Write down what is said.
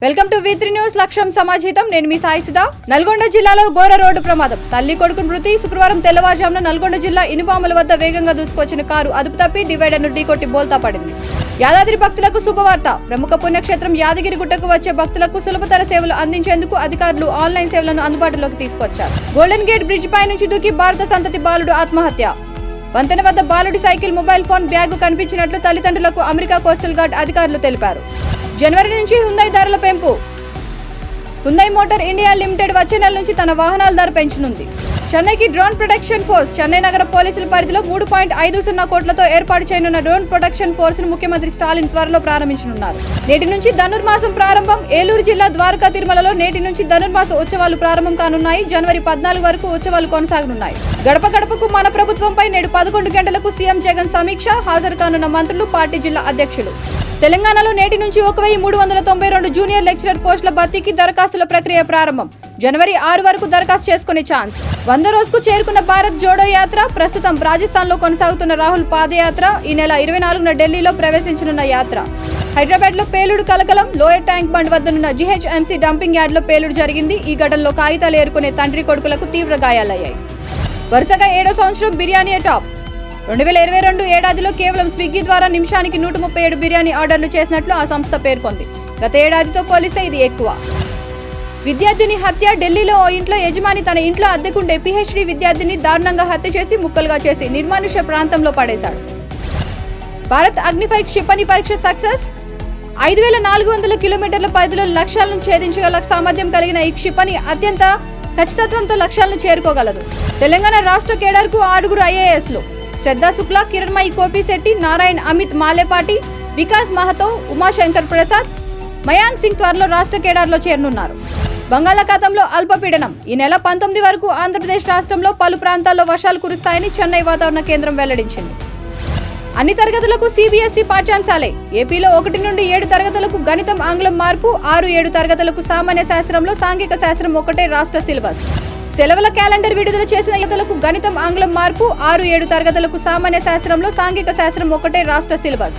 Welcome to V3 news. లక్ష్యం సమాజితం. నేను మీ సాయి సుధా. నల్గొండ జిల్లాలో ఘోర రోడ్డు ప్రమాదం. తల్లి కొడుకు మృతి. శుక్రవారం తెల్లవారుజామున నల్గొండ జిల్లా ఇనుపాముల వద్ద వేగంగా దూసుకొచ్చిన కారు అదుపు తప్పి డివైడర్ను ఢీకొట్టి బోల్తా పడింది. యాదాద్రి భక్తులకు శుభవార్త. ప్రముఖ పుణ్యక్షేత్రం యాదగిరిగుట్టకు వచ్చే భక్తులకు సులభతర సేవలు అందించేందుకు అధికారులు ఆన్లైన్ సేవలను అందుబాటులోకి తీసుకొచ్చారు. గోల్డెన్ గేట్ బ్రిడ్జ్ పై నుంచి దూకి భారత సంతతి బాలుడు ఆత్మహత్య. వంతెన వద్ద బాలుడి సైకిల్, మొబైల్ ఫోన్, బ్యాగు కనిపించినట్లు తల్లిదండ్రులకు అమెరికా కోస్టల్ గార్డ్ అధికారులు తెలిపారు. జనవరి నుంచి హుందాయ్ ధరల పెంపు. హుందాయ్ మోటార్ ఇండియా లిమిటెడ్ వచ్చే నెల నుంచి తన వాహనాల ధర పెంచనుంది. చెన్నైకి డ్రోన్ ప్రొటెక్షన్ ఫోర్స్. చెన్నై నగర పోలీసుల పరిధిలో 3.50 కోట్లతో ఏర్పాటు చేయనున్న డ్రోన్ ప్రొటెక్షన్ ఫోర్స్ ను ముఖ్యమంత్రి స్టాలిన్ త్వరలో ప్రారంభించనున్నారు. నేటి నుంచి ధనుర్మాసం ప్రారంభం. ఏలూరు జిల్లా ద్వారకా తిరుమలలో నేటి నుంచి ధనుర్మాస ఉత్సవాలు ప్రారంభం కానున్నాయి. జనవరి 14 వరకు ఉత్సవాలు కొనసాగనున్నాయి. గడప గడపకు మన ప్రభుత్వంపై నేడు 11 గంటలకు సీఎం జగన్ సమీక్ష. హాజరు కానున్న మంత్రులు, పార్టీ జిల్లా అధ్యక్షులు. తెలంగాణలో నేటి నుంచి 1392 జూనియర్ లెక్చరర్ పోస్టుల భర్తీకి దరఖాస్తుల ప్రక్రియ ప్రారంభం. జనవరి 6 వరకు దరఖాస్తు చేసుకునే ఛాన్స్. 100 రోజుకు చేరుకున్న భారత్ జోడో యాత్ర. ప్రస్తుతం రాజస్థాన్ లో కొనసాగుతున్న రాహుల్ పాదయాత్ర ఈ నెల 24న ఢిల్లీలో ప్రవేశించనున్న యాత్ర. హైదరాబాద్ లో పేలుడు కలకలం. లోయర్ ట్యాంక్ బండ్ వద్దనున్న GHMC డంపింగ్ యార్డ్ లో పేలుడు జరిగింది. ఈ ఘటనలో కాగితాలు ఏరుకునే తండ్రి కొడుకులకు తీవ్ర గాయాలయ్యాయి. వరుసగా 7వ సంవత్సరం బిర్యానీ టాప్. 2022 ఏడాదిలో కేవలం స్విగ్గీ ద్వారా నిమిషానికి 137 బిర్యానీ ఆర్డర్లు చేసినట్లు ఆ సంస్థ పేర్కొంది. గత ఏడాదితో పోలిస్తే ఇది ఎక్కువ. విద్యార్థిని హత్య. ఢిల్లీలో ఓ ఇంట్లో యజమాని తన ఇంట్లో అద్దెకుండే PhD విద్యార్థిని దారుణంగా హత్య చేసి ముక్కలుగా చేసి నిర్మానుష్య ప్రాంతంలో పడేశాడు. భారత్ అగ్నిపై క్షిపణి పరీక్ష సక్సెస్. 5400 కిలోమీటర్ల పరిధిలో లక్ష్యాలను ఛేదించగల సామర్థ్యం కలిగిన ఈ క్షిపణి అత్యంత ఖచ్చితత్వంతో లక్ష్యాలను చేరుకోగలదు. తెలంగాణ రాష్ట్ర కేడర్కు 6 IASలు. శ్రద్ధా శుక్లా, కిరణ్మయి కోపిశెట్టి, నారాయణ్, అమిత్ మాలేపాటి, వికాస్ మహతో, ఉమాశంకర్ ప్రసాద్, మయాంక్ సింగ్ త్వరలో రాష్ట్ర కేడార్లో చేరనున్నారు. బంగాళాఖాతంలో అల్పపీడనం. ఈ నెల 19 వరకు ఆంధ్రప్రదేశ్ రాష్ట్రంలో పలు ప్రాంతాల్లో వర్షాలు కురుస్తాయని చెన్నై వాతావరణ కేంద్రం వెల్లడించింది. అన్ని తరగతులకు CBSE పాఠ్యాంశాలే. ఏపీలో 1 నుండి 7 తరగతులకు గణితం, ఆంగ్లం మార్పు. 6-7 తరగతులకు సామాన్య శాస్త్రంలో సాంఘిక శాస్త్రం ఒకటే రాష్ట్ర సిలబస్. సెలవుల క్యాలెండర్ విడుదల చేసిన తరగతులకు గణితం, ఆంగ్లం మార్పు. 6-7 తరగతులకు సామాన్య శాస్త్రంలో సాంఘిక శాస్త్రం ఒకటే రాష్ట్ర సిలబస్.